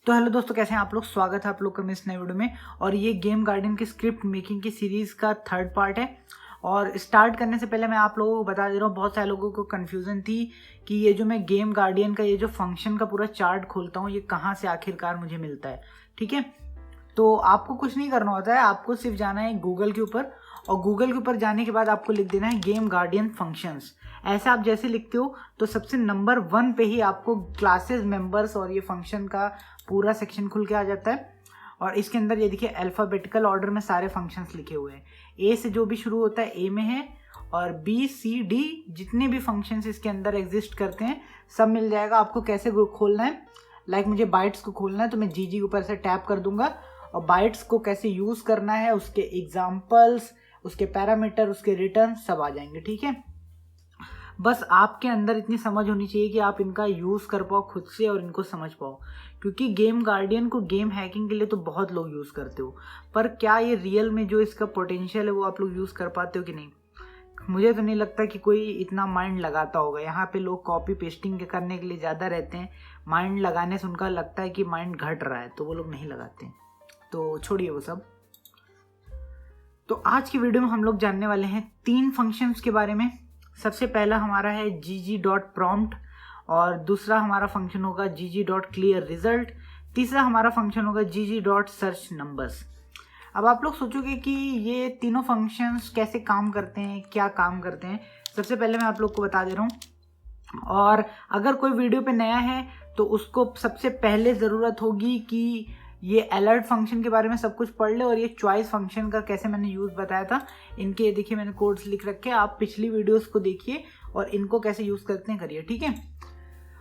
तो हेलो दोस्तों, कैसे हैं आप लोग। स्वागत है आप लोग का इस नए वीडियो में। और ये गेम गार्डियन की स्क्रिप्ट मेकिंग की सीरीज का थर्ड पार्ट है। और स्टार्ट करने से पहले मैं आप लोगों को बता दे रहा हूँ, बहुत सारे लोगों को कन्फ्यूजन थी कि ये जो मैं गेम गार्डियन का ये जो फंक्शन का पूरा चार्ट खोलता हूँ, ये कहाँ से आखिरकार मुझे मिलता है। ठीक है, तो आपको कुछ नहीं करना होता है, आपको सिर्फ जाना है गूगल के ऊपर, और गूगल के ऊपर जाने के बाद आपको लिख देना है गेम गार्डियन फंक्शंस। ऐसा आप जैसे लिखते हो तो सबसे नंबर 1 पे ही आपको क्लासेस, मेंबर्स और ये फंक्शन का पूरा सेक्शन खुल के आ जाता है। और इसके अंदर ये देखिए अल्फ़ाबेटिकल ऑर्डर में सारे फंक्शंस लिखे हुए हैं। ए से जो भी शुरू होता है ए में है, और बी सी डी जितने भी फंक्शंस इसके अंदर एग्जिस्ट करते हैं सब मिल जाएगा। आपको कैसे खोलना है, लाइक मुझे बाइट्स को खोलना है तो मैं जी के ऊपर से टैप कर दूंगा, और बाइट्स को कैसे यूज़ करना है, उसके एग्जाम्पल्स, उसके पैरामीटर, उसके रिटर्न सब आ जाएंगे। ठीक है, बस आपके अंदर इतनी समझ होनी चाहिए कि आप इनका यूज़ कर पाओ खुद से और इनको समझ पाओ। क्योंकि गेम गार्डियन को गेम हैकिंग के लिए तो बहुत लोग यूज़ करते हो, पर क्या ये रियल में जो इसका पोटेंशियल है वो आप लोग यूज़ कर पाते हो कि नहीं। मुझे तो नहीं लगता कि कोई इतना माइंड लगाता होगा। यहाँ पे लोग कॉपी पेस्टिंग करने के लिए ज़्यादा रहते हैं, माइंड लगाने से उनका लगता है कि माइंड घट रहा है, तो वो लोग नहीं लगाते हैं। तो छोड़िए वो सब। तो आज की वीडियो में हम लोग जानने वाले हैं 3 फंक्शंस के बारे में। सबसे पहला हमारा है gg.prompt, और दूसरा हमारा फंक्शन होगा gg.clearResult, तीसरा हमारा फंक्शन होगा gg.searchNumbers। अब आप लोग सोचोगे कि ये तीनों फंक्शंस कैसे काम करते हैं, क्या काम करते हैं। सबसे पहले मैं आप लोग को बता दे रहा हूँ, और अगर कोई वीडियो पे नया है तो उसको सबसे पहले ज़रूरत होगी कि ये अलर्ट फंक्शन के बारे में सब कुछ पढ़ ले, और ये चॉइस फंक्शन का कैसे मैंने यूज़ बताया था, इनके देखिए मैंने कोड्स लिख रखे हैं, आप पिछली वीडियोस को देखिए और इनको कैसे यूज़ करते हैं करिए। ठीक है,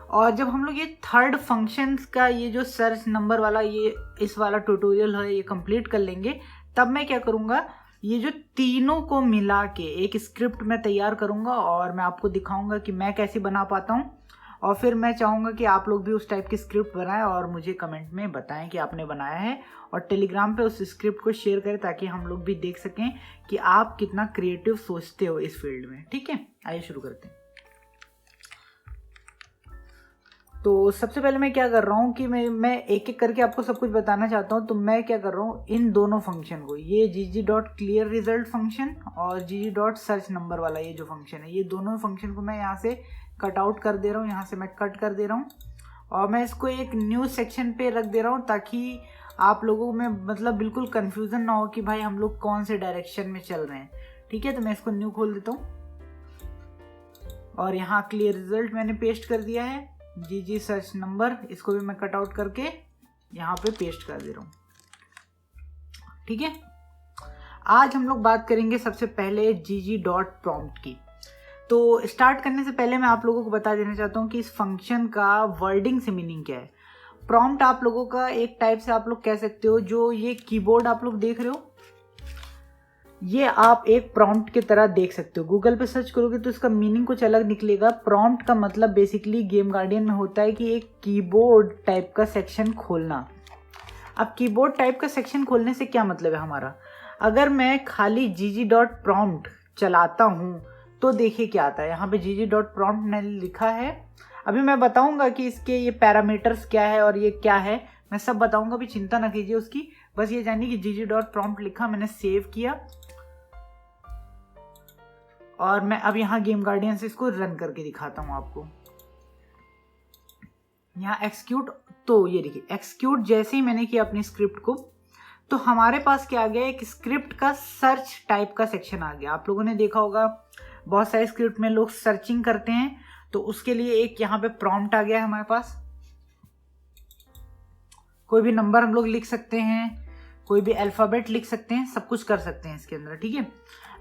और जब हम लोग ये थर्ड फंक्शंस का ये जो सर्च नंबर वाला ये इस वाला ट्यूटोरियल है ये कंप्लीट कर लेंगे, तब मैं क्या करूँगा, ये जो तीनों को मिला के एक स्क्रिप्ट मैं तैयार करूँगा और मैं आपको दिखाऊँगा कि मैं कैसे बना पाता हूँ। और फिर मैं चाहूँगा कि आप लोग भी उस टाइप की स्क्रिप्ट बनाएं और मुझे कमेंट में बताएं कि आपने बनाया है, और टेलीग्राम पे उस स्क्रिप्ट को शेयर करें ताकि हम लोग भी देख सकें कि आप कितना क्रिएटिव सोचते हो इस फील्ड में। ठीक है, आइए शुरू करते हैं। तो सबसे पहले मैं क्या कर रहा हूँ कि मैं एक एक करके आपको सब कुछ बताना चाहता हूँ। तो मैं क्या कर रहा हूँ, इन दोनों फंक्शन को, ये gg.clearResult फंक्शन और gg.searchNumber वाला ये जो फंक्शन है, ये दोनों फंक्शन को मैं यहाँ से कट आउट कर दे रहा हूँ, यहाँ से मैं कट कर दे रहा हूँ, और मैं इसको एक न्यू सेक्शन पे रख दे रहा हूँ ताकि आप लोगों में मतलब बिल्कुल कन्फ्यूज़न ना हो कि भाई हम लोग कौन से डायरेक्शन में चल रहे हैं। ठीक है, तो मैं इसको न्यू खोल देता हूँ, और यहाँ clearResult मैंने पेस्ट कर दिया है। gg.searchNumber इसको भी मैं कट आउट करके यहाँ पे पेस्ट कर दे रहा हूँ। ठीक है, आज हम लोग बात करेंगे सबसे पहले gg.prompt की। तो स्टार्ट करने से पहले मैं आप लोगों को बता देना चाहता हूँ कि इस फंक्शन का वर्डिंग से मीनिंग क्या है। प्रॉम्प्ट आप लोगों का एक टाइप से आप लोग कह सकते हो, जो ये कीबोर्ड आप लोग देख रहे हो, ये आप एक प्रॉम्प्ट की तरह देख सकते हो। गूगल पे सर्च करोगे तो इसका मीनिंग कुछ अलग निकलेगा। प्रॉम्प्ट का मतलब बेसिकली गेम गार्डियन में होता है कि एक कीबोर्ड टाइप का सेक्शन खोलना। अब कीबोर्ड टाइप का सेक्शन खोलने से क्या मतलब है हमारा, अगर मैं खाली gg.prompt चलाता हूँ तो देखिए क्या आता है। यहाँ पे gg.prompt ने लिखा है, अभी मैं बताऊंगा कि इसके ये पैरामीटर्स क्या है और ये क्या है, मैं सब बताऊंगा, भी चिंता ना कीजिए उसकी। बस ये जानिए कि gg.prompt लिखा, मैंने सेव किया, और मैं अब यहाँ गेम गार्डियन से इसको रन करके दिखाता हूँ आपको। यहाँ एक्सिक्यूट, तो ये देखिए एक्सिक्यूट जैसे ही मैंने किया अपनी स्क्रिप्ट को, तो हमारे पास क्या आ गया, एक स्क्रिप्ट का सर्च टाइप का सेक्शन आ गया। आप लोगों ने देखा होगा बहुत सारे स्क्रिप्ट में लोग सर्चिंग करते हैं, तो उसके लिए एक यहाँ पे प्रॉम्प्ट आ गया है हमारे पास। कोई भी नंबर हम लोग लिख सकते हैं, कोई भी अल्फ़ाबेट लिख सकते हैं, सब कुछ कर सकते हैं इसके अंदर। ठीक है,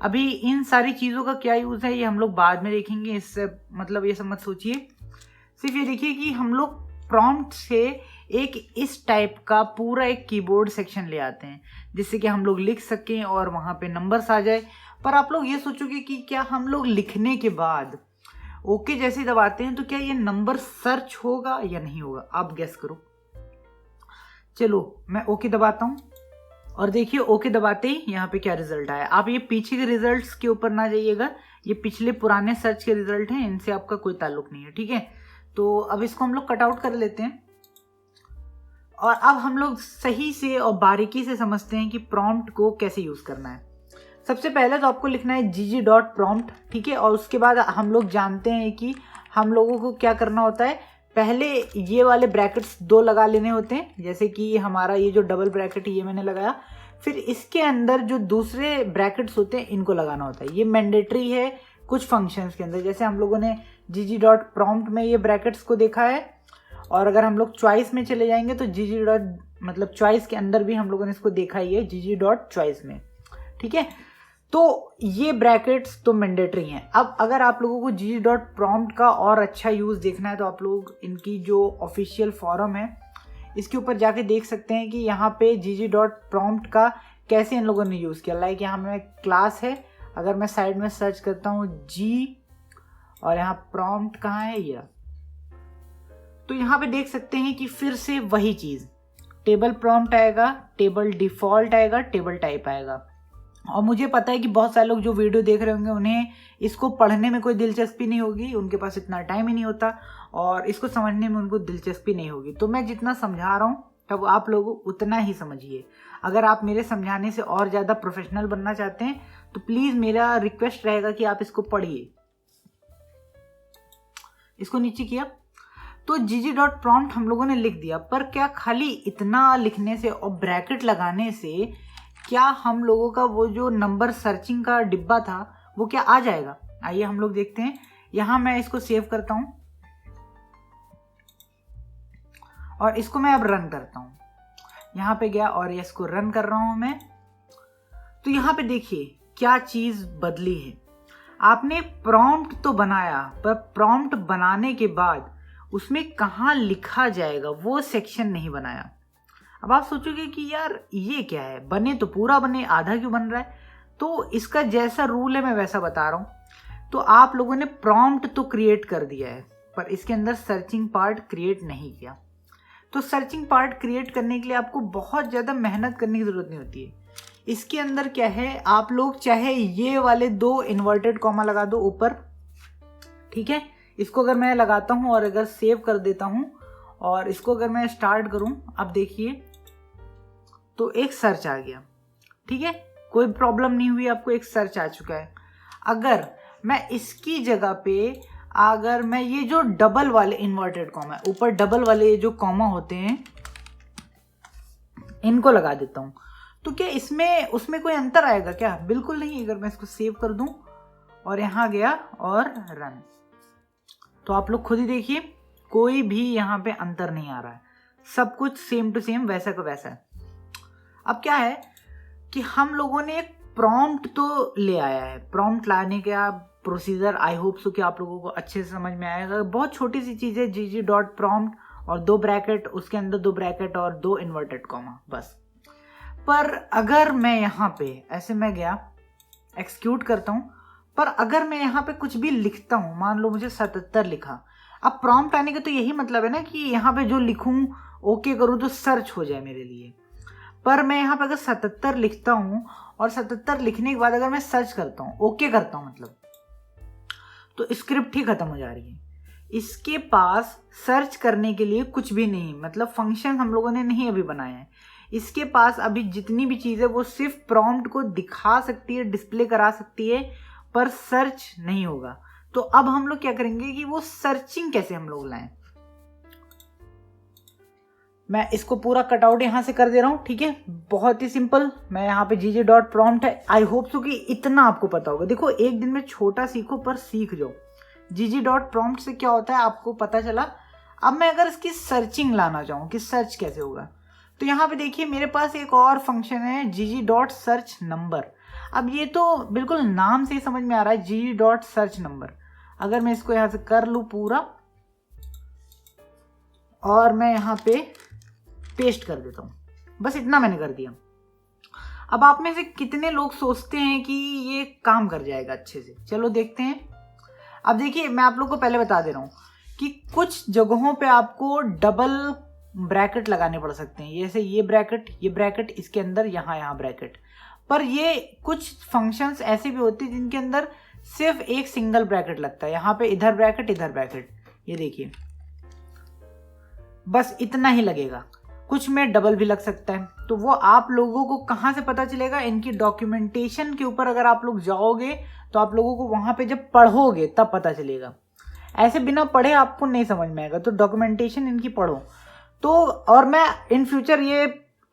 अभी इन सारी चीज़ों का क्या यूज़ है ये हम लोग बाद में देखेंगे, इससे मतलब ये सब मत सोचिए। सिर्फ ये देखिए कि हम लोग प्रॉम्प्ट से एक इस टाइप का पूरा एक कीबोर्ड सेक्शन ले आते हैं जिससे कि हम लोग लिख सकें और वहाँ पे नंबर्स आ जाए। पर आप लोग ये सोचोगे कि क्या हम लोग लिखने के बाद ओके जैसे दबाते हैं तो क्या ये नंबर सर्च होगा या नहीं होगा, आप गेस करो। चलो मैं ओके दबाता हूँ, और देखिए ओके दबाते ही यहाँ पे क्या रिजल्ट आया। आप ये पीछे के रिजल्ट्स के ऊपर ना जाइएगा, ये पिछले पुराने सर्च के रिजल्ट हैं, इनसे आपका कोई ताल्लुक नहीं है। ठीक है, तो अब इसको हम लोग कट आउट कर लेते हैं, और अब हम लोग सही से और बारीकी से समझते हैं कि प्रॉम्प्ट को कैसे यूज़ करना है। सबसे पहले तो आपको लिखना है gg.prompt, ठीक है। और उसके बाद हम लोग जानते हैं कि हम लोगों को क्या करना होता है, पहले ये वाले ब्रैकेट्स 2 लगा लेने होते हैं, जैसे कि हमारा ये जो डबल ब्रैकेट ये मैंने लगाया। फिर इसके अंदर जो दूसरे ब्रैकेट्स होते हैं इनको लगाना होता है। ये मैंडेटरी है कुछ फंक्शंस के अंदर, जैसे हम लोगों ने gg.prompt में ये ब्रैकेट्स को देखा है। और अगर हम लोग चॉइस में चले जाएंगे तो मतलब चॉइस के अंदर भी हम लोगों ने इसको देखा ही है gg.choice में, ठीक है। तो ये ब्रैकेट्स तो मैंडेटरी हैं। अब अगर आप लोगों को gg.prompt का और अच्छा यूज़ देखना है तो आप लोग इनकी जो ऑफिशियल फॉरम है इसके ऊपर जाके देख सकते हैं कि यहाँ पे gg.prompt का कैसे इन लोगों ने यूज़ किया। लाइक यहाँ में क्लास है, अगर मैं साइड में सर्च करता हूँ g और यहाँ प्रॉम्प्ट कहाँ है ये, तो यहाँ पे देख सकते हैं कि फिर से वही चीज़, टेबल प्रॉम्प्ट आएगा, टेबल डिफ़ॉल्ट आएगा, टेबल टाइप आएगा। और मुझे पता है कि बहुत सारे लोग जो वीडियो देख रहे होंगे उन्हें इसको पढ़ने में कोई दिलचस्पी नहीं होगी, उनके पास इतना टाइम ही नहीं होता और इसको समझने में उनको दिलचस्पी नहीं होगी। तो मैं जितना समझा रहा हूँ तब आप लोग उतना ही समझिए। अगर आप मेरे समझाने से और ज़्यादा प्रोफेशनल बनना चाहते हैं तो प्लीज़ मेरा रिक्वेस्ट रहेगा कि आप इसको पढ़िए। इसको नीचे किया तो gg.prompt हम लोगों ने लिख दिया, पर क्या खाली इतना लिखने से और ब्रैकेट लगाने से क्या हम लोगों का वो जो नंबर सर्चिंग का डिब्बा था वो क्या आ जाएगा? आइए हम लोग देखते हैं। यहाँ मैं इसको सेव करता हूँ और इसको मैं अब रन करता हूँ। यहाँ पे गया और इसको रन कर रहा हूँ मैं। तो यहाँ पे देखिए क्या चीज़ बदली है। आपने प्रॉम्प्ट तो बनाया, पर प्रॉम्प्ट बनाने के बाद उसमें कहाँ लिखा जाएगा वो सेक्शन नहीं बनाया। अब आप सोचोगे कि यार ये क्या है, बने तो पूरा बने, आधा क्यों बन रहा है? तो इसका जैसा रूल है मैं वैसा बता रहा हूँ। तो आप लोगों ने प्रॉम्प्ट तो क्रिएट कर दिया है पर इसके अंदर सर्चिंग पार्ट क्रिएट नहीं किया। तो सर्चिंग पार्ट क्रिएट करने के लिए आपको बहुत ज़्यादा मेहनत करने की ज़रूरत नहीं होती है। इसके अंदर क्या है, आप लोग चाहे ये वाले 2 इन्वर्टेड कॉमा लगा दो ऊपर, ठीक है। इसको अगर मैं लगाता हूँ और अगर सेव कर देता हूँ और इसको अगर मैं स्टार्ट करूँ, अब देखिए तो एक सर्च आ गया, ठीक है। कोई प्रॉब्लम नहीं हुई, आपको एक सर्च आ चुका है। अगर मैं इसकी जगह पे अगर मैं ये जो डबल वाले इन्वर्टेड कॉमा है, ऊपर डबल वाले जो कॉमा होते हैं इनको लगा देता हूँ, तो क्या इसमें उसमें कोई अंतर आएगा क्या? बिल्कुल नहीं। अगर मैं इसको सेव कर दूं और यहाँ गया और रन, तो आप लोग खुद ही देखिए कोई भी यहाँ पे अंतर नहीं आ रहा है, सब कुछ सेम टू सेम वैसा का वैसा है। अब क्या है कि हम लोगों ने एक प्रॉम्प्ट तो ले आया है। प्रॉम्प्ट लाने का प्रोसीजर आई होप सो कि आप लोगों को अच्छे से समझ में आएगा। बहुत छोटी सी चीज़ है, gg.prompt और 2 ब्रैकेट, उसके अंदर 2 ब्रैकेट और 2 इन्वर्टेड कॉमा, बस। पर अगर मैं यहाँ पे ऐसे मैं गया एक्सिक्यूट करता हूँ, पर अगर मैं यहाँ पे कुछ भी लिखता हूँ, मान लो मुझे 77 लिखा, अब प्रॉम्प्ट आने का तो यही मतलब है ना कि यहाँ पे जो लिखूँ ओके करूँ तो सर्च हो जाए मेरे लिए। पर मैं यहाँ पे अगर 77 लिखता हूँ और 77 लिखने के बाद अगर मैं सर्च करता हूँ, ओके करता हूँ मतलब, तो स्क्रिप्ट ही खत्म हो जा रही है। इसके पास सर्च करने के लिए कुछ भी नहीं, मतलब फंक्शन हम लोगों ने नहीं अभी बनाया है। इसके पास अभी जितनी भी चीज़ है वो सिर्फ प्रॉम्प्ट को दिखा सकती है, डिस्प्ले करा सकती है, पर सर्च नहीं होगा। तो अब हम लोग क्या करेंगे कि वो सर्चिंग कैसे हम लोग लाएं। मैं इसको पूरा कटआउट यहाँ से कर दे रहा हूँ, ठीक है। बहुत ही सिंपल, मैं यहाँ पे gg.prompt है। आई होप सो कि इतना आपको पता होगा। देखो एक दिन में छोटा सीखो पर सीख जाओ। gg.prompt से क्या होता है आपको पता चला। अब मैं अगर इसकी सर्चिंग लाना चाहूँ कि सर्च कैसे होगा, तो यहाँ पे देखिए मेरे पास एक और फंक्शन है gg.search_number। अब ये तो बिल्कुल नाम से ही समझ में आ रहा है gg.search_number। अगर मैं इसको यहाँ से कर लूँ पूरा और मैं यहाँ पे पेस्ट कर देता हूँ, बस इतना मैंने कर दिया। अब आप में से कितने लोग सोचते हैं कि ये काम कर जाएगा अच्छे से? चलो देखते हैं। अब देखिए मैं आप लोग को पहले बता दे रहा हूँ कि कुछ जगहों पे आपको डबल ब्रैकेट लगाने पड़ सकते हैं, जैसे ये ब्रैकेट इसके अंदर यहाँ ब्रैकेट। पर ये कुछ फंक्शंस ऐसे भी होते हैं जिनके अंदर सिर्फ एक सिंगल ब्रैकेट लगता है, यहाँ पे इधर ब्रैकेट इधर ब्रैकेट, ये देखिए बस इतना ही लगेगा। कुछ में डबल भी लग सकता है। तो वो आप लोगों को कहाँ से पता चलेगा? इनकी डॉक्यूमेंटेशन के ऊपर अगर आप लोग जाओगे तो आप लोगों को वहाँ पे जब पढ़ोगे तब पता चलेगा। ऐसे बिना पढ़े आपको नहीं समझ में आएगा, तो डॉक्यूमेंटेशन इनकी पढ़ो। तो और मैं इन फ्यूचर ये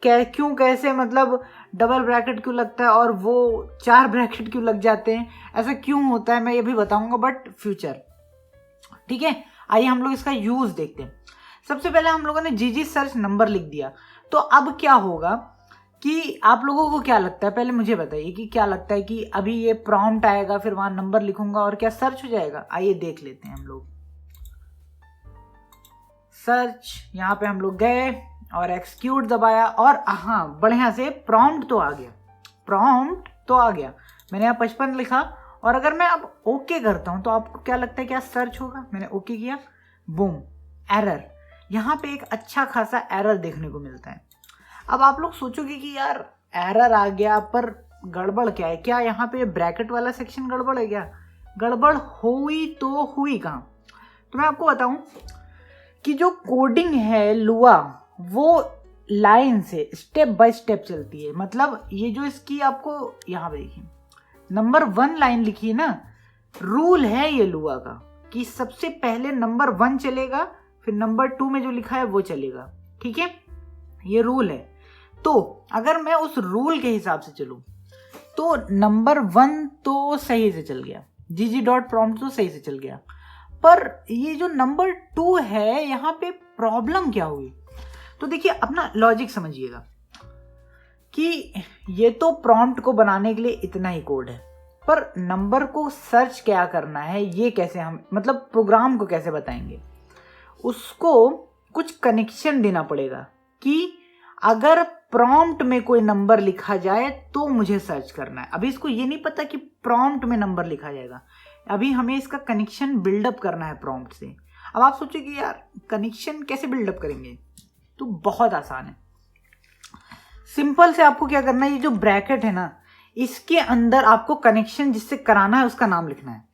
क्यों कैसे मतलब डबल ब्रैकेट क्यों लगता है और वो 4 ब्रैकेट क्यों लग जाते हैं, ऐसा क्यों होता है, मैं ये भी बताऊंगा बट फ्यूचर। ठीक है, आइए हम लोग इसका यूज देखते हैं। सबसे पहले हम लोगों ने जीजी सर्च नंबर लिख दिया, तो अब क्या होगा कि आप लोगों को क्या लगता है, पहले मुझे बताइए कि क्या लगता है कि अभी ये प्रॉम्प्ट आएगा, फिर वहां नंबर लिखूंगा और क्या सर्च हो जाएगा? आइए देख लेते हैं हम लोग। सर्च, यहाँ पे हम लोग गए और एक्सक्यूट दबाया और हाँ बढ़िया से प्रॉम्प्ट तो आ गया, प्रॉम्प्ट तो आ गया। मैंने यहाँ 55 लिखा और अगर मैं अब ओके करता हूँ तो आपको क्या लगता है क्या सर्च होगा? मैंने ओके किया, बूम, एरर। यहाँ पे एक अच्छा खासा एरर देखने को मिलता है। अब आप लोग सोचोगे कि यार एरर आ गया पर गड़बड़ क्या है? क्या यहाँ पे ब्रैकेट वाला सेक्शन गड़बड़ है क्या? गड़बड़ हुई तो हुई कहाँ? तो मैं आपको बताऊं कि जो कोडिंग है लुआ वो लाइन से स्टेप बाय स्टेप चलती है। मतलब ये जो इसकी आपको यहाँ पे देखिए नंबर 1 लाइन लिखी है ना, रूल है ये लुआ का कि सबसे पहले नंबर 1 चलेगा, फिर नंबर 2 में जो लिखा है वो चलेगा। ठीक है, ये रूल है। तो अगर मैं उस रूल के हिसाब से चलूं तो नंबर 1 तो सही से चल गया, gg.prompt तो सही से चल गया, पर ये जो नंबर 2 है यहाँ पे प्रॉब्लम क्या हुई? तो देखिए अपना लॉजिक समझिएगा कि ये तो प्रॉम्प्ट को बनाने के लिए इतना ही कोड है, पर नंबर को सर्च क्या करना है ये कैसे हम मतलब प्रोग्राम को कैसे बताएंगे? उसको कुछ कनेक्शन देना पड़ेगा कि अगर प्रॉम्प्ट में कोई नंबर लिखा जाए तो मुझे सर्च करना है। अभी इसको ये नहीं पता कि प्रॉम्प्ट में नंबर लिखा जाएगा, अभी हमें इसका कनेक्शन बिल्डअप करना है प्रॉम्प्ट से। अब आप सोचोगे यार कनेक्शन कैसे बिल्डअप करेंगे? तो बहुत आसान है, सिंपल से आपको क्या करना है, ये जो ब्रैकेट है ना इसके अंदर आपको कनेक्शन जिससे कराना है उसका नाम लिखना है।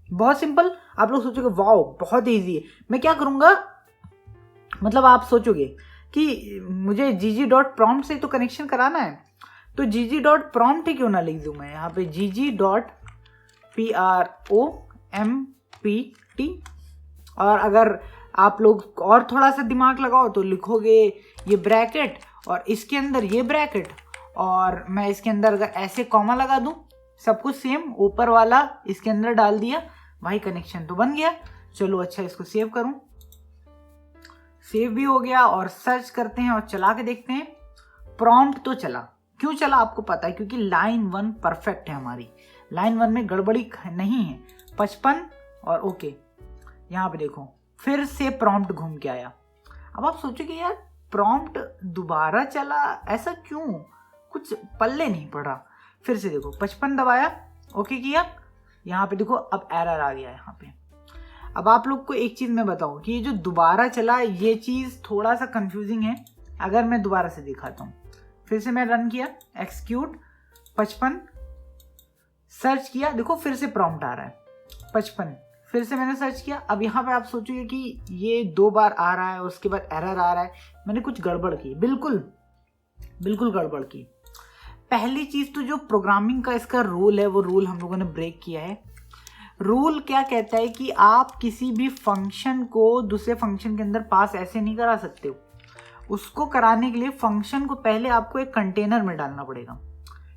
बहुत सिंपल। आप लोग सोचोगे वाओ बहुत इजी है, मैं क्या करूंगा? मतलब आप सोचोगे कि मुझे gg.prompt से तो कनेक्शन कराना है, तो gg.prompt ही क्यों ना लिख दूं मैं यहाँ पे gg.prompt। और अगर आप लोग और थोड़ा सा दिमाग लगाओ तो लिखोगे ये ब्रैकेट और इसके अंदर ये ब्रैकेट, और मैं इसके अंदर अगर ऐसे कॉमा लगा दूं, सब कुछ सेम, ऊपर वाला इसके अंदर डाल दिया, भाई कनेक्शन तो बन गया। चलो अच्छा इसको सेव करूं, सेव भी हो गया और सर्च करते हैं और चला के देखते हैं। प्रॉम्प्ट तो चला, क्यों चला आपको पता है? क्योंकि लाइन 1 परफेक्ट है हमारी, लाइन 1 में गड़बड़ी नहीं है। 55 और ओके, यहाँ पे देखो फिर से प्रॉम्प्ट घूम के आया। अब आप सोचोगे यार प्रॉम्प्ट दोबारा चला, ऐसा क्यों? कुछ पल्ले नहीं पड़ा। फिर से देखो 55 दबाया, ओके किया, यहाँ पे देखो अब एरर आ गया यहाँ पे। अब आप लोग को एक चीज मैं बताऊं कि ये जो दोबारा चला ये चीज थोड़ा सा कंफ्यूजिंग है। अगर मैं दोबारा से दिखाता हूँ, फिर से मैं रन किया, एक्सक्यूट 55, सर्च किया, देखो फिर से प्रॉम्प्ट आ रहा है 55, फिर से मैंने सर्च किया। अब यहाँ पे आप सोचोगे कि ये 2 बार आ रहा है उसके बाद एरर आ रहा है, मैंने कुछ गड़बड़ की। बिल्कुल गड़बड़ की। पहली चीज तो जो प्रोग्रामिंग का इसका रूल है वो रूल हम लोगों ने ब्रेक किया है। रूल क्या कहता है कि आप किसी भी फंक्शन को दूसरे फंक्शन के अंदर पास ऐसे नहीं करा सकते हो। उसको कराने के लिए फंक्शन को पहले आपको एक कंटेनर में डालना पड़ेगा।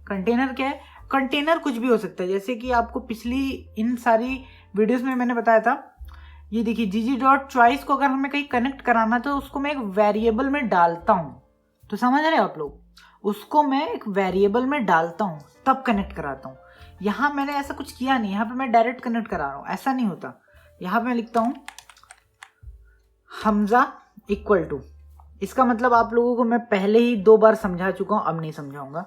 कंटेनर क्या है? कंटेनर कुछ भी हो सकता है, जैसे कि आपको पिछली इन सारी वीडियोस में मैंने बताया था। ये देखिए gg.choice को अगर हमें कहीं कनेक्ट कराना तो उसको मैं एक वेरिएबल में डालता हूँ, तो समझ रहे हो आप लोग? उसको मैं एक वेरिएबल में डालता हूँ तब कनेक्ट कराता हूँ। यहाँ मैंने ऐसा कुछ किया नहीं, यहाँ पे मैं डायरेक्ट कनेक्ट करा रहा हूँ, ऐसा नहीं होता। यहाँ पे मैं लिखता हूँ हमजा इक्वल टू, इसका मतलब आप लोगों को मैं पहले ही 2 बार समझा चुका हूँ, अब नहीं समझाऊंगा।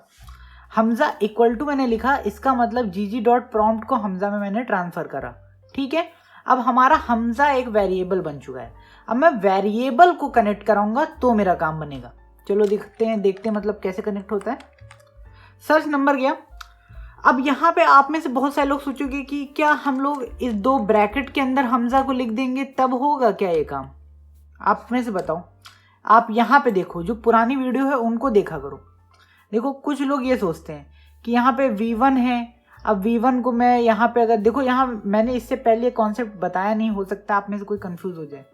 हमजा इक्वल टू मैंने लिखा, इसका मतलब gg.prompt को हमजा में मैंने ट्रांसफर करा। ठीक है, अब हमारा हमजा एक वेरिएबल बन चुका है। अब मैं वेरिएबल को कनेक्ट कराऊंगा तो मेरा काम बनेगा। चलो देखते हैं मतलब कैसे कनेक्ट होता है। सर्च नंबर गया। अब यहाँ पे आप में से बहुत सारे लोग सोचोगे कि क्या हम लोग इस 2 ब्रैकेट के अंदर हमजा को लिख देंगे तब होगा क्या ये काम? आप में से बताओ। आप यहाँ पे देखो, जो पुरानी वीडियो है उनको देखा करो। देखो कुछ लोग ये सोचते हैं कि यहाँ पे V1 है, अब V1 को मैं यहाँ पे अगर देखो, यहाँ मैंने इससे पहले कॉन्सेप्ट बताया नहीं, हो सकता आप में से कोई कंफ्यूज हो जाए।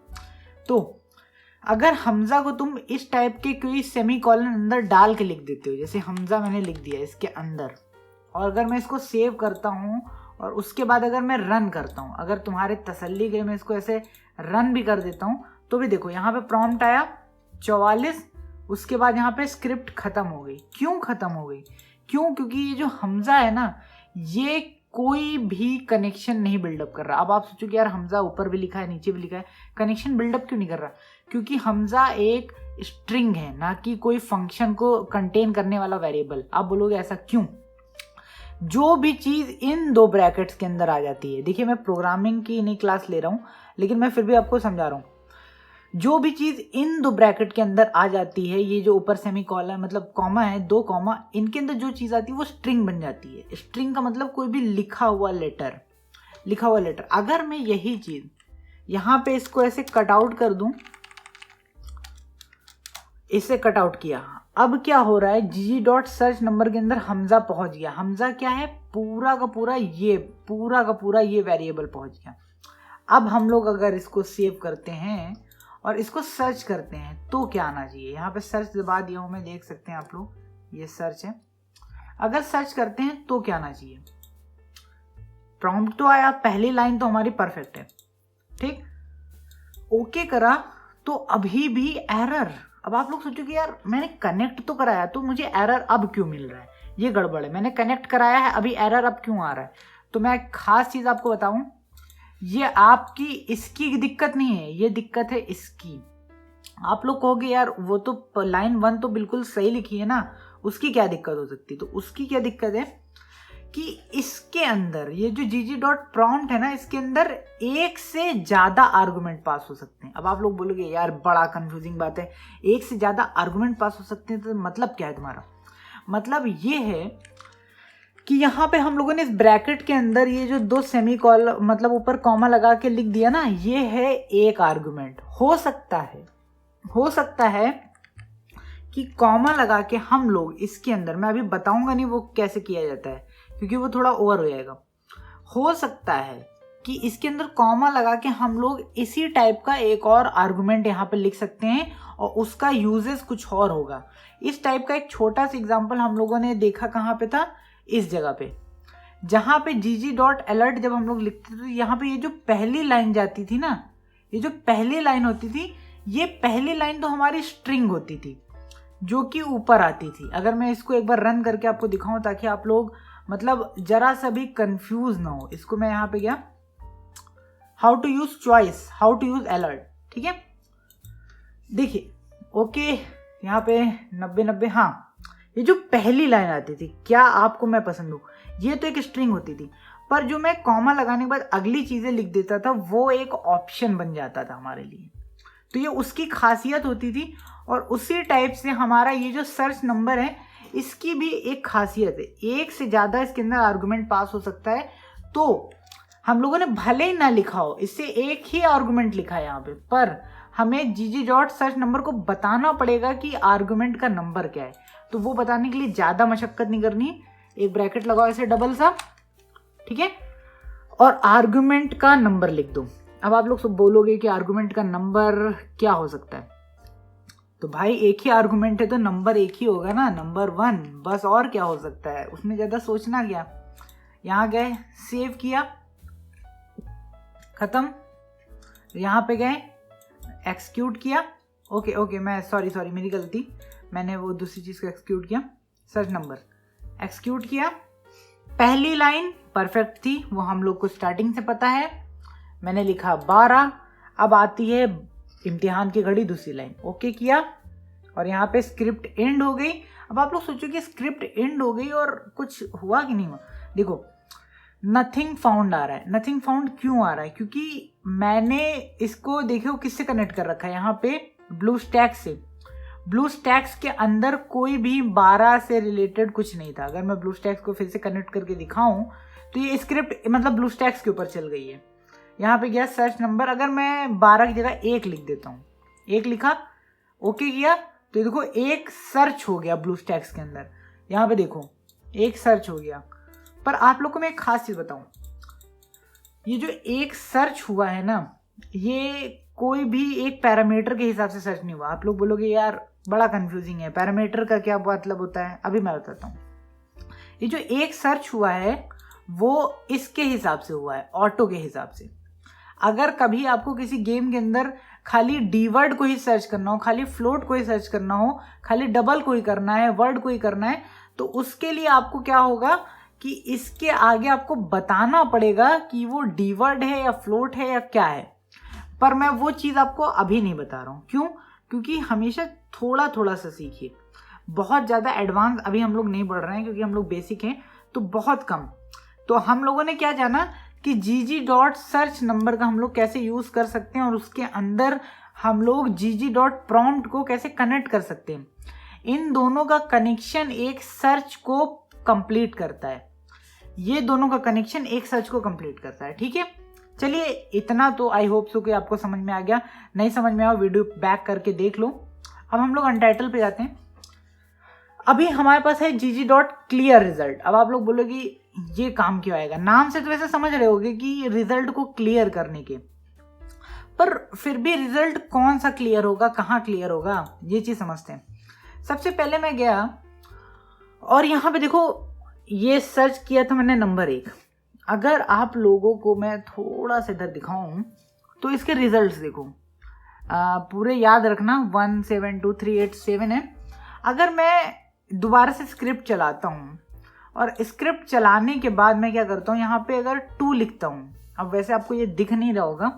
तो अगर हमजा को तुम इस टाइप के कोई सेमी कॉलन अंदर डाल के लिख देते हो, जैसे हमजा मैंने लिख दिया इसके अंदर, और अगर मैं इसको सेव करता हूँ और उसके बाद अगर मैं रन करता हूँ, अगर तुम्हारे तसल्ली के लिए मैं इसको ऐसे रन भी कर देता हूँ, तो भी देखो यहाँ पे प्रॉम्प्ट आया 44, उसके बाद यहाँ पे स्क्रिप्ट खत्म हो गई। क्यों खत्म हो गई? क्यों? क्योंकि ये जो हमजा है ना, ये कोई भी कनेक्शन नहीं बिल्डअप कर रहा। अब आप सोचो कि यार हमजा ऊपर भी लिखा है नीचे भी लिखा है, कनेक्शन बिल्डअप क्यों नहीं कर रहा? क्योंकि हमजा एक स्ट्रिंग है, ना कि कोई फंक्शन को कंटेन करने वाला वेरिएबल। आप बोलोगे ऐसा क्यों? जो भी चीज़ इन दो ब्रैकेट्स के अंदर आ जाती है, देखिए मैं प्रोग्रामिंग की नहीं क्लास ले रहा हूँ, लेकिन मैं फिर भी आपको समझा रहा हूँ। जो भी चीज़ इन दो ब्रैकेट के अंदर आ जाती है, ये जो ऊपर सेमी कॉलन मतलब कॉमा है, 2 कॉमा, इनके अंदर जो चीज़ आती है वो स्ट्रिंग बन जाती है। स्ट्रिंग का मतलब कोई भी लिखा हुआ लेटर। अगर मैं यही चीज़ यहाँ पे इसको ऐसे कट आउट कर दूं, इसे कट आउट किया, अब क्या हो रहा है, gg.search नंबर के अंदर हमजा पहुंच गया। हमजा क्या है? पूरा का पूरा ये वेरिएबल पहुंच गया। अब हम लोग अगर इसको सेव करते हैं और इसको सर्च करते हैं तो क्या आना चाहिए? यहाँ पे सर्च दबा दिया हूं मैं, देख सकते हैं आप लोग, ये सर्च है। अगर सर्च करते हैं तो क्या आना चाहिए? प्रॉम्प्ट तो आया, पहली लाइन तो हमारी परफेक्ट है, ठीक। ओके करा तो अभी भी एरर। अब आप लोग सोचो कि यार मैंने कनेक्ट तो कराया, तो मुझे एरर अब क्यों मिल रहा है? ये गड़बड़ है। मैंने कनेक्ट कराया है, अभी एरर अब क्यों आ रहा है? तो मैं एक खास चीज़ आपको बताऊं, ये आपकी इसकी दिक्कत नहीं है, ये दिक्कत है इसकी। आप लोग कहोगे यार वो तो लाइन 1 तो बिल्कुल सही लिखी है ना, उसकी क्या दिक्कत हो सकती है? तो उसकी क्या दिक्कत है कि इसके अंदर ये जो gg.prompt है ना, इसके अंदर एक से ज्यादा आर्गुमेंट पास हो सकते हैं। अब आप लोग बोलोगे यार बड़ा कंफ्यूजिंग बात है, एक से ज्यादा आर्गुमेंट पास हो सकते हैं, तो मतलब क्या है तुम्हारा? मतलब ये है कि यहाँ पे हम लोगों ने इस ब्रैकेट के अंदर ये जो 2 सेमी कॉल मतलब ऊपर कॉमा लगा के लिख दिया ना, ये है एक आर्गुमेंट। हो सकता है कि कॉमा लगा के हम लोग इसके अंदर, मैं अभी बताऊंगा नहीं वो कैसे किया जाता है क्योंकि वो थोड़ा ओवर हो जाएगा। हो सकता है कि इसके अंदर कॉमा लगा के हम लोग इसी टाइप का एक और आर्गुमेंट यहाँ पे लिख सकते हैं और उसका यूजेस कुछ और होगा। इस टाइप का एक छोटा सा एग्जांपल हम लोगों ने देखा कहाँ पे था, इस जगह पे, जहाँ पे gg.alert जब हम लोग लिखते थे तो यहाँ पे ये जो पहली लाइन जाती थी ना, ये जो पहली लाइन होती थी, ये पहली लाइन तो हमारी स्ट्रिंग होती थी जो कि ऊपर आती थी। अगर मैं इसको एक बार रन करके आपको दिखाऊं ताकि आप लोग मतलब जरा सा भी कंफ्यूज ना हो, इसको मैं यहाँ पे गया, how to use choice, how to use alert, ठीक है। देखिए ओके, यहाँ पे 90 हाँ, ये जो पहली लाइन आती थी, क्या आपको मैं पसंद हूँ, ये तो एक स्ट्रिंग होती थी, पर जो मैं कॉमा लगाने के बाद अगली चीजें लिख देता था वो एक ऑप्शन बन जाता था हमारे लिए। तो ये उसकी खासियत होती थी। और उसी टाइप से हमारा ये जो सर्च नंबर है, इसकी भी एक खासियत है, एक से ज्यादा इसके अंदर आर्गुमेंट पास हो सकता है। तो हम लोगों ने भले ही ना लिखा हो, इससे एक ही आर्गुमेंट लिखा है यहाँ पे, पर हमें gg.search नंबर को बताना पड़ेगा कि आर्गुमेंट का नंबर क्या है। तो वो बताने के लिए ज्यादा मशक्कत नहीं करनी, एक ब्रैकेट लगाओ ऐसे डबल सा, ठीक है, और आर्गुमेंट का नंबर लिख दो। अब आप लोग सब बोलोगे कि आर्गुमेंट का नंबर क्या हो सकता है? तो भाई एक ही आर्गुमेंट है तो नंबर एक ही होगा ना, नंबर 1, बस। और क्या हो सकता है, उसमें ज्यादा सोचना क्या। यहाँ गए, सेव किया, खत्म, यहाँ पे गए, एक्सक्यूट किया, ओके मैं सॉरी मेरी गलती, मैंने वो दूसरी चीज को एक्सक्यूट किया, सर्च नंबर एक्सक्यूट किया। पहली लाइन परफेक्ट थी, वो हम लोग को स्टार्टिंग से पता है, मैंने लिखा 12। अब आती है इम्तिहान की घड़ी, दूसरी लाइन, ओके किया और यहाँ पे स्क्रिप्ट एंड हो गई। अब आप लोग सोचो कि स्क्रिप्ट एंड हो गई और कुछ हुआ कि नहीं हुआ। देखो नथिंग फाउंड आ रहा है, नथिंग फाउंड क्यों आ रहा है? क्योंकि मैंने इसको देखो किससे कनेक्ट कर रखा है, यहाँ पे ब्लू स्टैक से। ब्लू स्टैक्स के अंदर कोई भी 12 से रिलेटेड कुछ नहीं था। अगर मैं ब्लू स्टैक्स को फिर से कनेक्ट करके दिखाऊं तो ये स्क्रिप्ट मतलब ब्लू स्टैक्स के ऊपर चल गई है। यहाँ पे गया सर्च नंबर, अगर मैं 12 की जगह 1 लिख देता हूँ, 1 लिखा, ओके किया तो ये देखो एक सर्च हो गया ब्लू स्टैक्स के अंदर, यहाँ पे देखो एक सर्च हो गया। पर आप लोग को मैं एक खास चीज बताऊं, ये जो एक सर्च हुआ है ना, ये कोई भी एक पैरामीटर के हिसाब से सर्च नहीं हुआ। आप लोग बोलोगे यार बड़ा कंफ्यूजिंग है, पैरामीटर का क्या मतलब होता है, अभी मैं बताता हूँ। ये जो एक सर्च हुआ है वो इसके हिसाब से हुआ है, ऑटो के हिसाब से। अगर कभी आपको किसी गेम के अंदर खाली डी वर्ड को ही सर्च करना हो, खाली फ्लोट को ही सर्च करना हो, खाली डबल को ही करना है, वर्ड को ही करना है, तो उसके लिए आपको क्या होगा कि इसके आगे आपको बताना पड़ेगा कि वो डी वर्ड है या फ्लोट है या क्या है। पर मैं वो चीज़ आपको अभी नहीं बता रहा हूँ। क्यों? क्योंकि हमेशा थोड़ा थोड़ा सा सीखिए, बहुत ज़्यादा एडवांस अभी हम लोग नहीं बढ़ रहे हैं, क्योंकि हम लोग बेसिक हैं तो बहुत कम। तो हम लोगों ने क्या जाना कि gg.search नंबर का हम लोग कैसे यूज़ कर सकते हैं और उसके अंदर हम लोग gg.prompt को कैसे कनेक्ट कर सकते हैं। इन दोनों का कनेक्शन एक सर्च को कंप्लीट करता है, ये दोनों का कनेक्शन एक सर्च को कंप्लीट करता है। ठीक है, चलिए इतना तो आई होप सो कि आपको समझ में आ गया। नहीं समझ में आओ वीडियो बैक करके देख लो। अब हम लोग अनटाइटल पे जाते हैं। अभी हमारे पास है gg.clear रिजल्ट। अब आप लोग बोलोगे ये काम क्यों आएगा, नाम से तो वैसे समझ रहे होगे कि रिजल्ट को क्लियर करने के, पर फिर भी रिजल्ट कौन सा क्लियर होगा, कहाँ क्लियर होगा, ये चीज समझते हैं। सबसे पहले मैं गया और यहाँ पे देखो ये सर्च किया था मैंने नंबर 1। अगर आप लोगों को मैं थोड़ा सा इधर दिखाऊं तो इसके रिजल्ट्स देखो, पूरे याद रखना 1 7 2 3 8 7 है। अगर मैं दोबारा से स्क्रिप्ट चलाता हूँ और स्क्रिप्ट चलाने के बाद मैं क्या करता हूँ, यहाँ पे अगर 2 लिखता हूँ, अब वैसे आपको ये दिख नहीं रहा होगा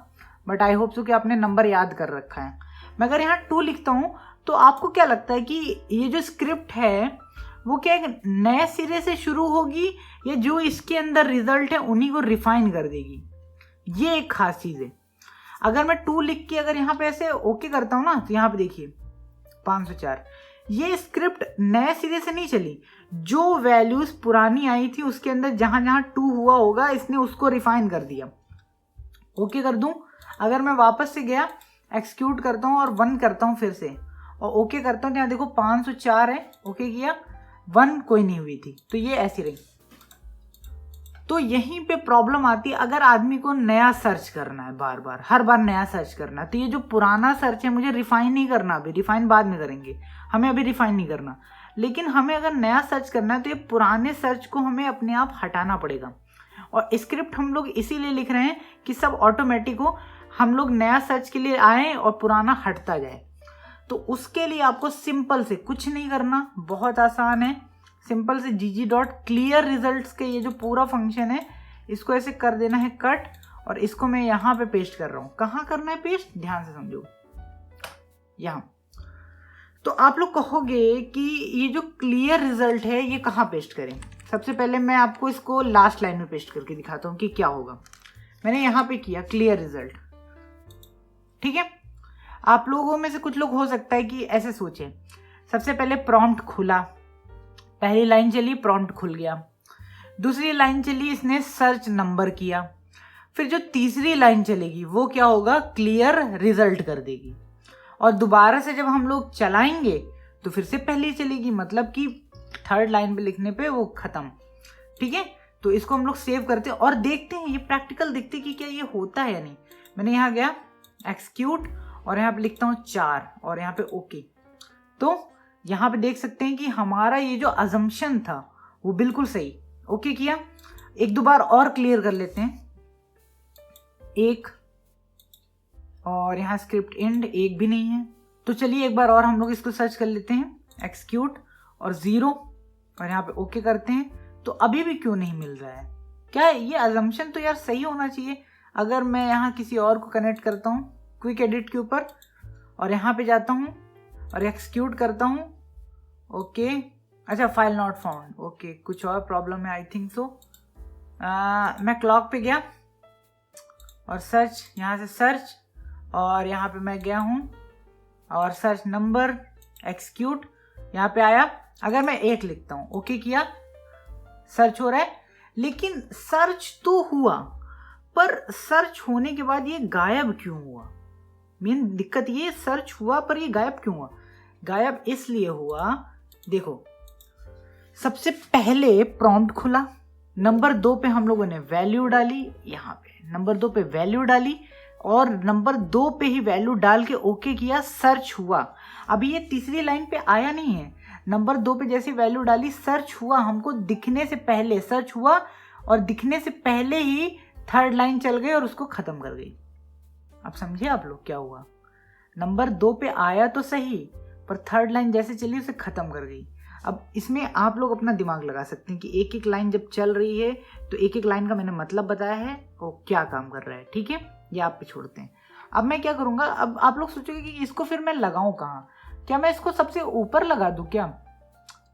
बट आई होप सो कि आपने नंबर याद कर रखा है। मैं अगर यहाँ 2 लिखता हूँ तो आपको क्या लगता है कि ये जो स्क्रिप्ट है वो क्या एक नए सिरे से शुरू होगी या जो इसके अंदर रिजल्ट है उन्हीं को रिफाइन कर देगी? ये एक खास चीज़ है। अगर मैं 2 लिख के अगर यहाँ पे ऐसे ओके करता हूँ ना, तो यहाँ पे देखिए 504, ये स्क्रिप्ट नए सिरे से नहीं चली, जो वैल्यूज पुरानी आई थी उसके अंदर जहां जहां 2 हुआ होगा इसने उसको रिफाइन कर दिया। ओके कर दूं, अगर मैं वापस से गया एक्सिक्यूट करता हूं और 1 करता हूं फिर से और ओके करता हूं, यहाँ देखो 504 है, ओके किया, 1 कोई नहीं हुई थी, तो ये ऐसी रही। तो यहीं पे प्रॉब्लम आती है अगर आदमी को नया सर्च करना है, बार बार हर बार नया सर्च करना है, तो ये जो पुराना सर्च है मुझे रिफाइन नहीं करना, अभी रिफाइन बाद में करेंगे, हमें अभी रिफाइन नहीं करना। लेकिन हमें अगर नया सर्च करना है तो ये पुराने सर्च को हमें अपने आप हटाना पड़ेगा। और स्क्रिप्ट हम लोग इसीलिए लिख रहे हैं कि सब ऑटोमेटिक हो, हम लोग नया सर्च के लिए आए और पुराना हटता जाए। तो उसके लिए आपको सिंपल से कुछ नहीं करना, बहुत आसान है। सिंपल से gg.clear रिजल्ट्स के ये जो पूरा फंक्शन है इसको ऐसे कर देना है कट, और इसको मैं यहाँ पे पेस्ट कर रहा हूँ। कहाँ करना है पेस्ट, ध्यान से समझो, यहाँ। तो आप लोग कहोगे कि ये जो क्लियर रिजल्ट है ये कहाँ पेस्ट करें। सबसे पहले मैं आपको इसको लास्ट लाइन में पेस्ट करके दिखाता हूँ कि क्या होगा। मैंने यहाँ पे किया क्लियर रिजल्ट, ठीक है। आप लोगों में से कुछ लोग हो सकता है कि ऐसे सोचें, सबसे पहले प्रॉम्प्ट खुला, पहली लाइन चली प्रॉम्प्ट खुल गया, दूसरी लाइन चली इसने सर्च नंबर किया, फिर जो तीसरी लाइन चलेगी वो क्या होगा, क्लियर रिजल्ट कर देगी। और दोबारा से जब हम लोग चलाएंगे तो फिर से पहली चलेगी, मतलब कि थर्ड लाइन पे लिखने पे वो खत्म, ठीक है। तो इसको हम लोग सेव करते हैं और देखते हैं, ये प्रैक्टिकल देखते हैं कि क्या ये होता है या नहीं। मैंने यहाँ गया एक्सिक्यूट और यहाँ पे लिखता हूँ 4 और यहाँ पे ओके। तो यहाँ पे देख सकते हैं कि हमारा ये जो अजम्पशन था वो बिल्कुल सही। ओके किया, एक दो बार और क्लियर कर लेते हैं, 1 और यहाँ स्क्रिप्ट एंड 1 भी नहीं है। तो चलिए एक बार और हम लोग इसको सर्च कर लेते हैं, एक्सिक्यूट और 0 और यहाँ पे ओके करते हैं। तो अभी भी क्यों नहीं मिल रहा है, क्या ये अजम्पशन तो यार सही होना चाहिए। अगर मैं यहाँ किसी और को कनेक्ट करता हूँ क्विक एडिट के ऊपर और यहाँ पे जाता हूँ और एक्सिक्यूट करता हूँ, ओके, अच्छा फाइल नॉट फाउंड, ओके कुछ और प्रॉब्लम है आई थिंक सो। मैं क्लॉक पे गया और सर्च, यहाँ से सर्च और यहाँ पे मैं गया हूँ और सर्च नंबर एक्सिक्यूट, यहाँ पे आया। अगर मैं 1 लिखता हूँ, ओके किया, सर्च हो रहा है, लेकिन सर्च तो हुआ पर सर्च होने के बाद ये गायब क्यों हुआ, मेन दिक्कत ये सर्च हुआ पर ये गायब क्यों हुआ? गायब इसलिए हुआ, देखो सबसे पहले प्रॉम्प्ट खुला, नंबर 2 पे हम लोगों ने वैल्यू डाली, यहाँ पे नंबर 2 पे वैल्यू डाली और नंबर 2 पे ही वैल्यू डाल के ओके किया, सर्च हुआ। अभी ये तीसरी लाइन पे आया नहीं है, नंबर 2 पे जैसे वैल्यू डाली सर्च हुआ, हमको दिखने से पहले सर्च हुआ और दिखने से पहले ही थर्ड लाइन चल गई और उसको खत्म कर गई। अब समझे आप लोग क्या हुआ? नंबर 2 पे आया तो सही पर थर्ड लाइन जैसे चली उसे खत्म कर गई। अब इसमें आप लोग अपना दिमाग लगा सकते हैं कि एक एक लाइन जब चल रही है तो एक एक लाइन का मैंने मतलब बताया है वो क्या काम कर रहा है, ठीक है? ये आप पे छोड़ते हैं। अब मैं क्या करूँगा, अब आप लोग सोचोगे कि इसको फिर मैं लगाऊँ कहाँ? क्या मैं इसको सबसे ऊपर लगा दूँ क्या?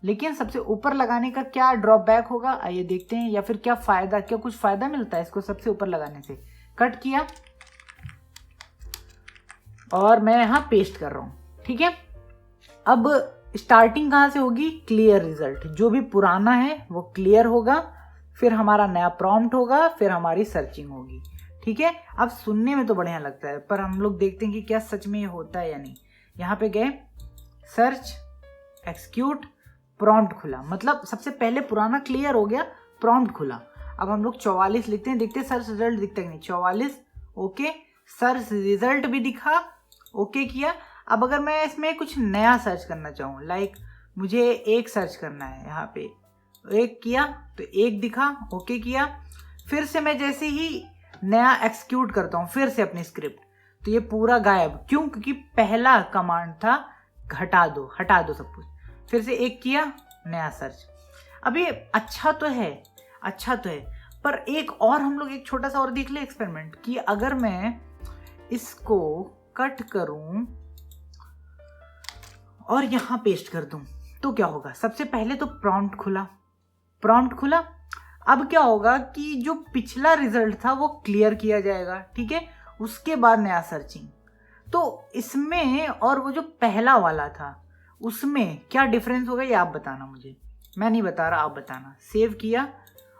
लेकिन सबसे ऊपर लगाने का क्या ड्रॉबैक होगा आइए देखते हैं, या फिर क्या फ़ायदा, क्या कुछ फ़ायदा मिलता है इसको सबसे ऊपर लगाने से? कट किया और मैं यहाँ पेस्ट कर रहा हूँ, ठीक है? अब स्टार्टिंग कहाँ से होगी? क्लियर रिजल्ट, जो भी पुराना है वो क्लियर होगा, फिर हमारा नया प्रॉम्प्ट होगा, फिर हमारी सर्चिंग होगी, ठीक है? अब सुनने में तो बढ़िया लगता है पर हम लोग देखते हैं कि क्या सच में ये होता है या नहीं। यहाँ पे गए, सर्च, एक्सिक्यूट, प्रॉम्प्ट खुला, मतलब सबसे पहले पुराना क्लियर हो गया, प्रॉम्प्ट खुला। अब हम लोग 44 लिखते हैं, देखते हैं सर्च रिजल्ट दिखता है कि नहीं। 44 ओके, सर्च रिजल्ट भी दिखा, ओके किया। अब अगर मैं इसमें कुछ नया सर्च करना चाहूँ, लाइक मुझे एक सर्च करना है, यहाँ पे एक किया तो एक दिखा, ओके किया। फिर से मैं जैसे ही नया एक्सिक्यूट करता हूँ फिर से अपनी स्क्रिप्ट, तो ये पूरा गायब। क्यों? क्योंकि पहला कमांड था हटा दो सब कुछ। फिर से एक किया, नया सर्च। अब ये अच्छा तो है पर एक और हम लोग एक छोटा सा और देख ले एक्सपेरिमेंट कि अगर मैं इसको कट करूं और यहां पेस्ट कर दूं तो क्या होगा? सबसे पहले तो प्रॉम्प्ट खुला। अब क्या होगा कि जो पिछला रिजल्ट था वो क्लियर किया जाएगा, ठीक है? उसके बाद नया सर्चिंग। तो इसमें और वो जो पहला वाला था उसमें क्या डिफरेंस होगा ये आप बताना मुझे, मैं नहीं बता रहा, आप बताना। सेव किया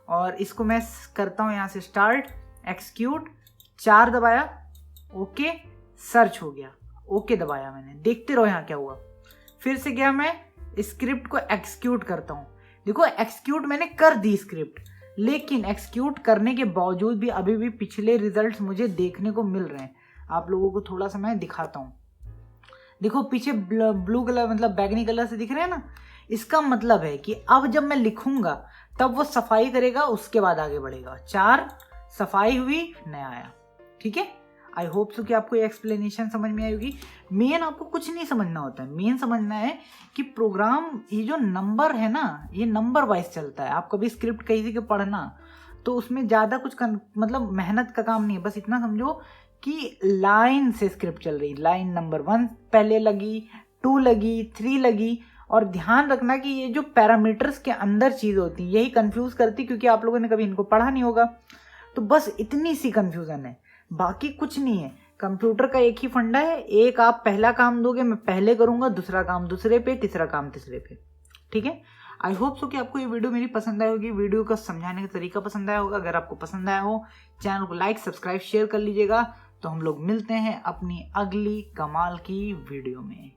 और इसको मैं करता हूँ यहाँ से स्टार्ट, एक्सिक्यूट, 4 दबाया, ओके, सर्च हो गया, ओके दबाया मैंने, देखते रहो यहाँ क्या हुआ। फिर से गया, मैं स्क्रिप्ट को एक्सिक्यूट करता हूँ, देखो एक्सिक्यूट मैंने कर दी स्क्रिप्ट, लेकिन एक्सिक्यूट करने के बावजूद भी अभी भी पिछले रिजल्ट्स मुझे देखने को मिल रहे हैं। आप लोगों को थोड़ा सा मैं दिखाता हूँ, देखो पीछे ब्लू कलर मतलब बैगनी कलर से दिख रहे हैं ना, इसका मतलब है कि अब जब मैं लिखूंगा तब वो सफाई करेगा, उसके बाद आगे बढ़ेगा। 4 सफाई हुई, नया आया, ठीक है? आई होप सो कि आपको ये एक्सप्लेनेशन समझ में आई होगी। मेन आपको कुछ नहीं समझना होता है, मेन समझना है कि प्रोग्राम ये जो नंबर है ना ये नंबर वाइज चलता है। आप कभी स्क्रिप्ट कहीं से पढ़ना तो उसमें ज़्यादा कुछ मतलब मेहनत का काम नहीं है, बस इतना समझो कि लाइन से स्क्रिप्ट चल रही, लाइन नंबर 1 पहले लगी, 2 लगी, 3 लगी। और ध्यान रखना कि ये जो पैरामीटर्स के अंदर चीज़ होती है यही कंफ्यूज करती, क्योंकि आप लोगों ने कभी इनको पढ़ा नहीं होगा। तो बस इतनी सी कंफ्यूजन है, बाकी कुछ नहीं है। कंप्यूटर का एक ही फंडा है, एक आप पहला काम दोगे, मैं पहले करूँगा, दूसरा काम दूसरे पे, तीसरा काम तीसरे पे, ठीक है? आई होप सो कि आपको ये वीडियो मेरी पसंद आई होगी, वीडियो का समझाने का तरीका पसंद आया होगा। अगर आपको पसंद आया हो चैनल को लाइक, सब्सक्राइब, शेयर कर लीजिएगा। तो हम लोग मिलते हैं अपनी अगली कमाल की वीडियो में।